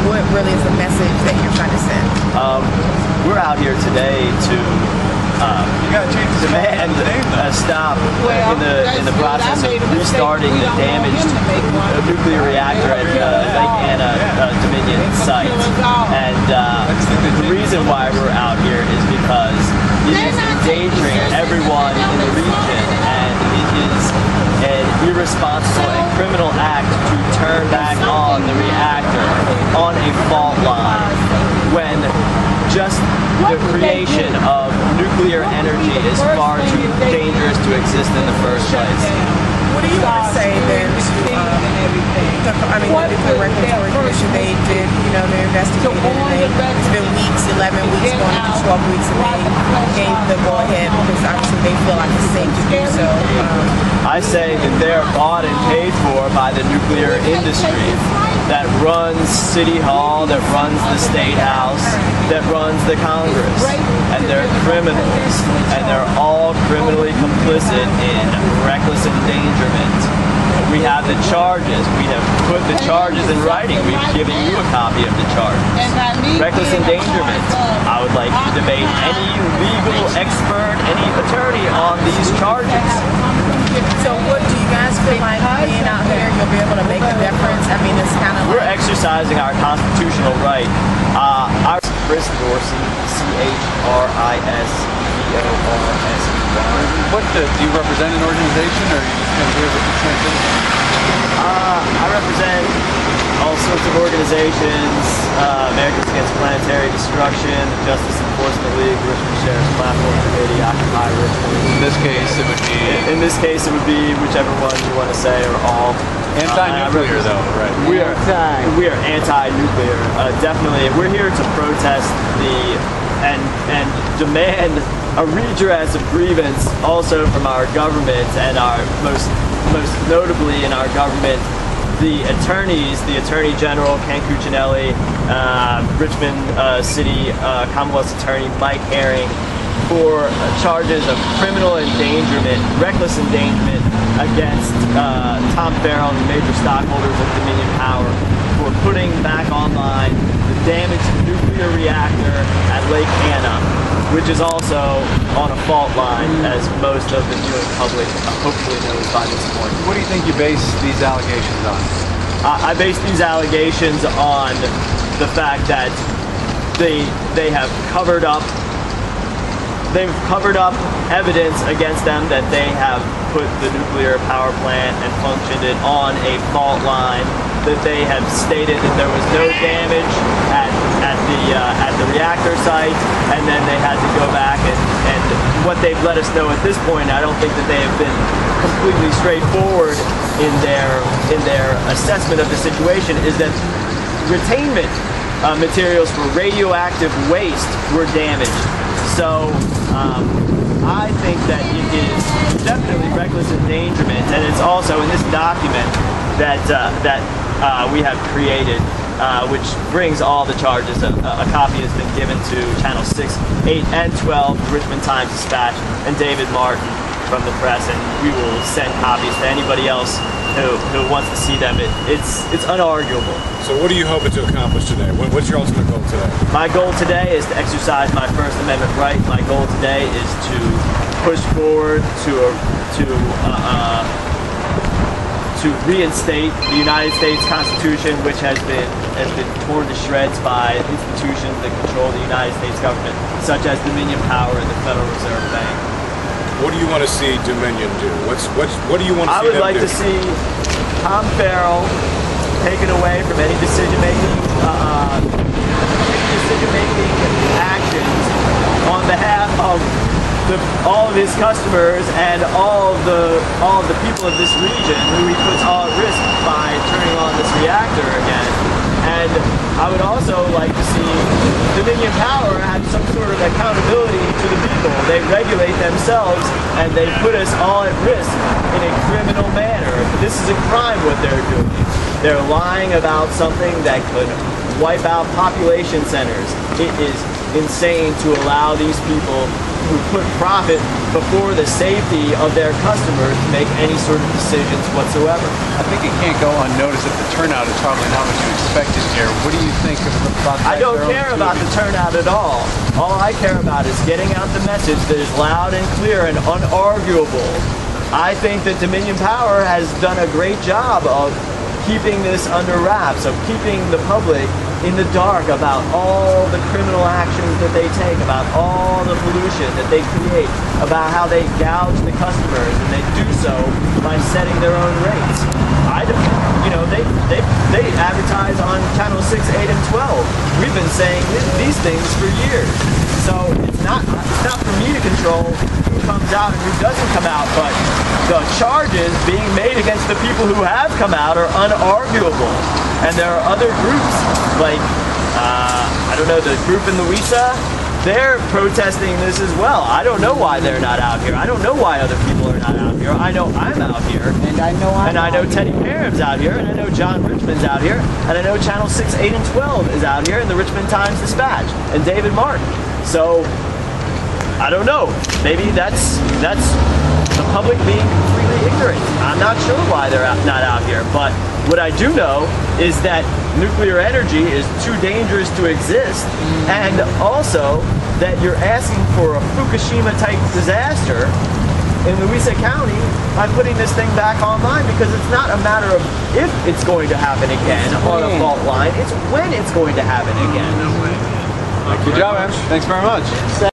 what really is the message that you're trying to send? We're out here today to demand a stop in the process of restarting the damaged nuclear reactor at Lake Anna Dominion site. And the reason why we're out here is because it is endangering everyone in the region, and it is an irresponsible and criminal act to turn back on the reactor on a fault line when just the creation of nuclear energy is far too dangerous to exist in the first place. What do you want to say then to, the Nuclear Regulatory Commission? They did, they investigated, and it's been weeks, 11 weeks, going into 12 weeks, and they gave the go-ahead because obviously they feel like it's safe to do so. I say that they're bought and paid for by the nuclear industry that runs City Hall, that runs the State House, that runs the Congress. And they're criminals, and they're all criminally complicit in reckless endangerment. We have the charges. We have put the charges in writing. We've given you a copy of the charges. Reckless endangerment. I would like to debate any legal expert, any attorney on these charges. So what do you guys feel like being out here, you'll be able to make a difference? It's kind of We're exercising our constitutional right. Our Chris Dorsey, C-H-R-I-S-B-O-R-S-E-Y. Do you represent an organization, or are you just here with the center? I represent all sorts of organizations, Americans Against Planetary Destruction, the Justice Enforcement League, the Richmond Sheriff's Platform Committee, Occupy Richmond. In this case, it would be... In this case, it would be whichever one you want to say, or all. Anti-nuclear, though, right? We are anti-nuclear, definitely. We're here to protest and demand a redress of grievance also from our government, and our most notably in our government, the attorneys, the Attorney General Ken Cuccinelli, Richmond City Commonwealth's Attorney Mike Herring, for charges of criminal endangerment, reckless endangerment against Tom Farrell and the major stockholders of Dominion Power for putting back online the damaged nuclear reactor at Lake Anna, which is also on a fault line, as most of the viewing public hopefully knows by this point. What do you think you base these allegations on? I base these allegations on the fact that they have covered up evidence against them that they have put the nuclear power plant and functioned it on a fault line, that they have stated that there was no damage at the reactor site, and then they had to go back and what they've let us know at this point, I don't think that they have been completely straightforward in their assessment of the situation, is that retainment materials for radioactive waste were damaged. So I think that it is definitely reckless endangerment, and it's also in this document that we have created, which brings all the charges. A copy has been given to Channel 6, 8, and 12, Richmond Times-Dispatch, and David Martin from the press, and we will send copies to anybody else who wants to see them. It's unarguable. So what are you hoping to accomplish today? What's your ultimate goal today? My goal today is to exercise my First Amendment right. My goal today is to push forward to reinstate the United States Constitution, which has been torn to shreds by institutions that control the United States government, such as Dominion Power and the Federal Reserve Bank. What do you want to see Dominion do? What do you want to see them do? I would like to see Tom Farrell taken away from any decision-making actions on behalf of all of his customers and all of the people of this region, who he puts all at risk by turning on this reactor again. And I would also like to see Dominion Power have some sort of accountability to the people. They regulate themselves, and they put us all at risk in a criminal manner. This is a crime what they're doing. They're lying about something that could wipe out population centers. It is insane to allow these people who put profit before the safety of their customers to make any sort of decisions whatsoever. I think it can't go unnoticed that the turnout is probably not what you expected here. What do you think about that? I don't care about the turnout at all. All I care about is getting out the message that is loud and clear and unarguable. I think that Dominion Power has done a great job of keeping this under wraps, of keeping the public in the dark about all the criminal actions that they take, about all the pollution that they create, about how they gouge the customers, and they do so by setting their own rates. They advertise on channel 6, 8, and 12. We've been saying these things for years. So it's not for me to control who comes out and who doesn't come out, but the charges being made against the people who have come out are unarguable. And there are other groups, like, I don't know, the group in Louisa, they're protesting this as well. I don't know why they're not out here. I don't know why other people are not out here. I know I'm out here. And I know Teddy Parham's out here, and I know John Richmond's out here, and I know Channel 6, 8, and 12 is out here, and the Richmond Times-Dispatch, and David Martin. So, I don't know. Maybe that's the public being completely ignorant. I'm not sure why they're not out here, but what I do know is that nuclear energy is too dangerous to exist, and also that you're asking for a Fukushima-type disaster in Louisa County by putting this thing back online, because it's not a matter of if it's going to happen again on a fault line, it's when it's going to happen again. Good job, man. Thanks very much.